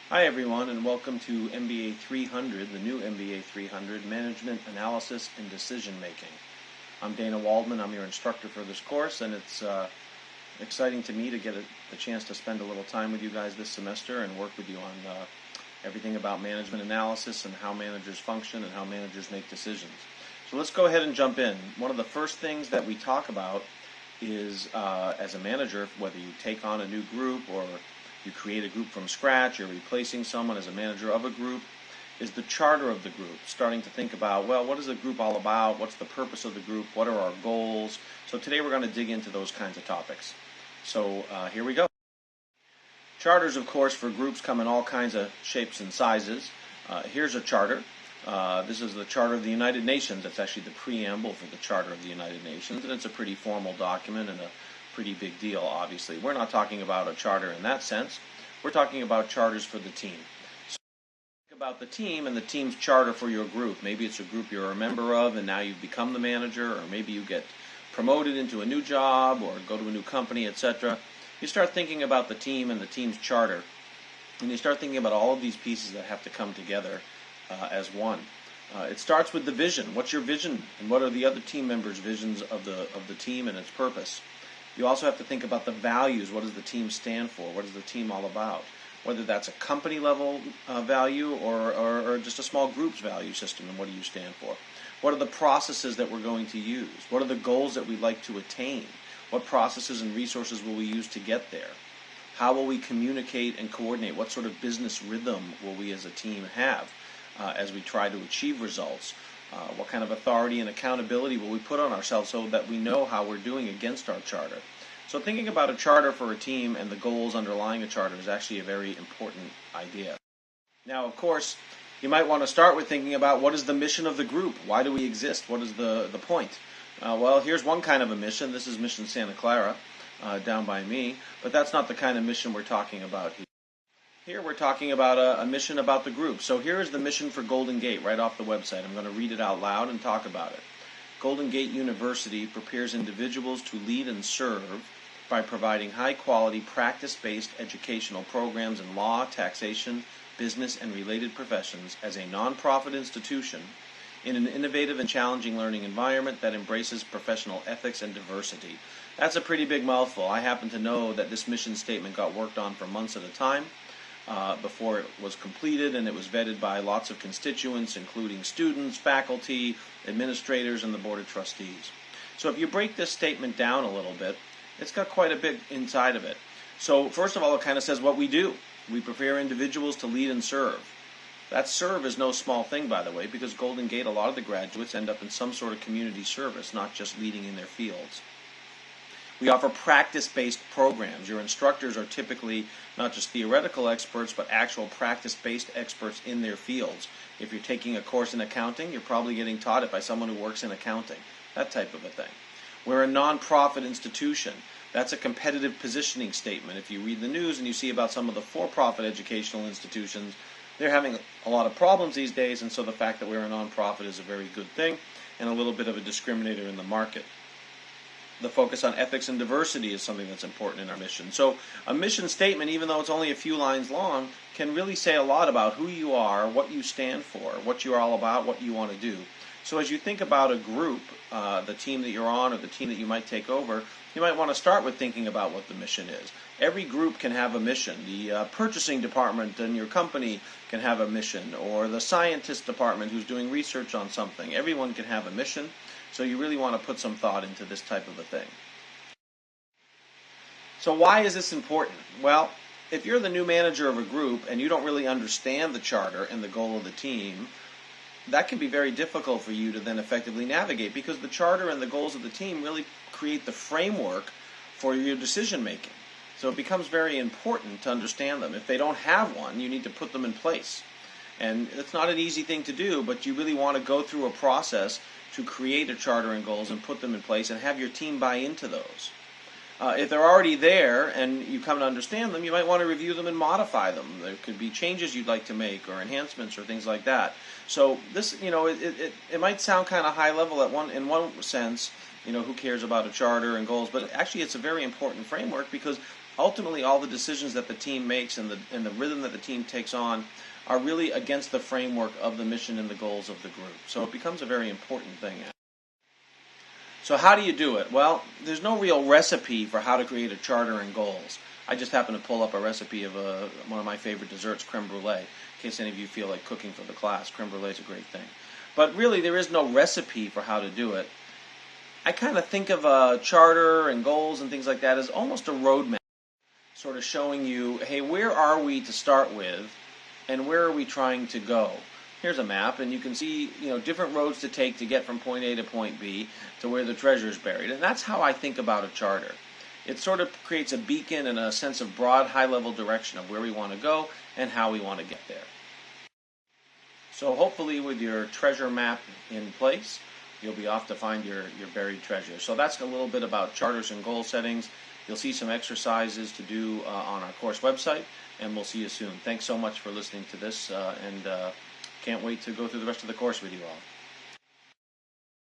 Hi everyone, and welcome to MBA 300, the new MBA 300, Management Analysis and Decision Making. I'm Dana Waldman. I'm your instructor for this course, and it's exciting to me to get the chance to spend a little time with you guys this semester and work with you on everything about management analysis and how managers function and how managers make decisions. So let's go ahead and jump in. One of the first things that we talk about is, as a manager, whether you take on a new group or you create a group from scratch, you're replacing someone as a manager of a group, is the charter of the group. Starting to think about, well, what is the group all about? What's the purpose of the group? What are our goals? So today we're going to dig into those kinds of topics. So here we go. Charters, of course, for groups come in all kinds of shapes and sizes. Here's a charter. This is the Charter of the United Nations. It's actually the preamble for the Charter of the United Nations, and it's a pretty formal document and a pretty big deal, obviously. We're not talking about a charter in that sense. We're talking about charters for the team. So think about the team and the team's charter for your group. Maybe it's a group you're a member of and now you've become the manager, or maybe you get promoted into a new job or go to a new company, etc. You start thinking about the team and the team's charter, and you start thinking about all of these pieces that have to come together as one. It starts with the vision. What's your vision, and what are the other team members' visions of the team and its purpose? You also have to think about the values. What does the team stand for? What is the team all about? Whether that's a company level value or just a small group's value system, and what do you stand for? What are the processes that we're going to use? What are the goals that we'd like to attain? What processes and resources will we use to get there? How will we communicate and coordinate? What sort of business rhythm will we as a team have as we try to achieve results? What kind of authority and accountability will we put on ourselves so that we know how we're doing against our charter? So thinking about a charter for a team and the goals underlying a charter is actually a very important idea. Now, of course, you might want to start with thinking about what is the mission of the group? Why do we exist? What is the point? Well, here's one kind of a mission. This is Mission Santa Clara down by me, but that's not the kind of mission we're talking about here. Here we're talking about a mission about the group. So here is the mission for Golden Gate right off the website. I'm going to read it out loud and talk about it. Golden Gate University prepares individuals to lead and serve by providing high-quality, practice-based educational programs in law, taxation, business, and related professions as a nonprofit institution in an innovative and challenging learning environment that embraces professional ethics and diversity. That's a pretty big mouthful. I happen to know that this mission statement got worked on for months at a time before it was completed, and it was vetted by lots of constituents, including students, faculty, administrators, and the Board of Trustees. So if you break this statement down a little bit, it's got quite a bit inside of it. So first of all, it kind of says what we do. We prepare individuals to lead and serve. That serve is no small thing, by the way, because Golden Gate, a lot of the graduates end up in some sort of community service, not just leading in their fields. We offer practice-based programs. Your instructors are typically not just theoretical experts, but actual practice-based experts in their fields. If you're taking a course in accounting, you're probably getting taught it by someone who works in accounting, that type of a thing. We're a nonprofit institution. That's a competitive positioning statement. If you read the news and you see about some of the for-profit educational institutions, they're having a lot of problems these days, and so the fact that we're a nonprofit is a very good thing and a little bit of a discriminator in the market. The focus on ethics and diversity is something that's important in our mission. So a mission statement, even though it's only a few lines long, can really say a lot about who you are, what you stand for, what you're all about, what you want to do. So as you think about a group, the team that you're on or the team that you might take over, you might want to start with thinking about what the mission is. Every group can have a mission. The purchasing department in your company can have a mission, or the scientist department who's doing research on something. Everyone can have a mission. So you really want to put some thought into this type of a thing. So why is this important? Well, if you're the new manager of a group and you don't really understand the charter and the goal of the team, that can be very difficult for you to then effectively navigate, because the charter and the goals of the team really create the framework for your decision making. So it becomes very important to understand them. If they don't have one, you need to put them in place. And it's not an easy thing to do, but you really want to go through a process to create a charter and goals and put them in place and have your team buy into those. If they're already there and you come to understand them, you might want to review them and modify them. There could be changes you'd like to make or enhancements or things like that. So this, it might sound kind of high level in one sense, who cares about a charter and goals, but actually it's a very important framework, because ultimately all the decisions that the team makes and the rhythm that the team takes on are really against the framework of the mission and the goals of the group. So it becomes a very important thing. So how do you do it? Well, there's no real recipe for how to create a charter and goals. I just happened to pull up a recipe of one of my favorite desserts, creme brulee. In case any of you feel like cooking for the class, creme brulee is a great thing. But really, there is no recipe for how to do it. I kind of think of a charter and goals and things like that as almost a roadmap, sort of showing you, hey, where are we to start with, and where are we trying to go? Here's a map, and you can see, different roads to take to get from point A to point B to where the treasure is buried. And that's how I think about a charter. It sort of creates a beacon and a sense of broad, high-level direction of where we want to go and how we want to get there. So hopefully with your treasure map in place, you'll be off to find your buried treasure. So that's a little bit about charters and goal settings. You'll see some exercises to do on our course website, and we'll see you soon. Thanks so much for listening to this, and can't wait to go through the rest of the course with you all.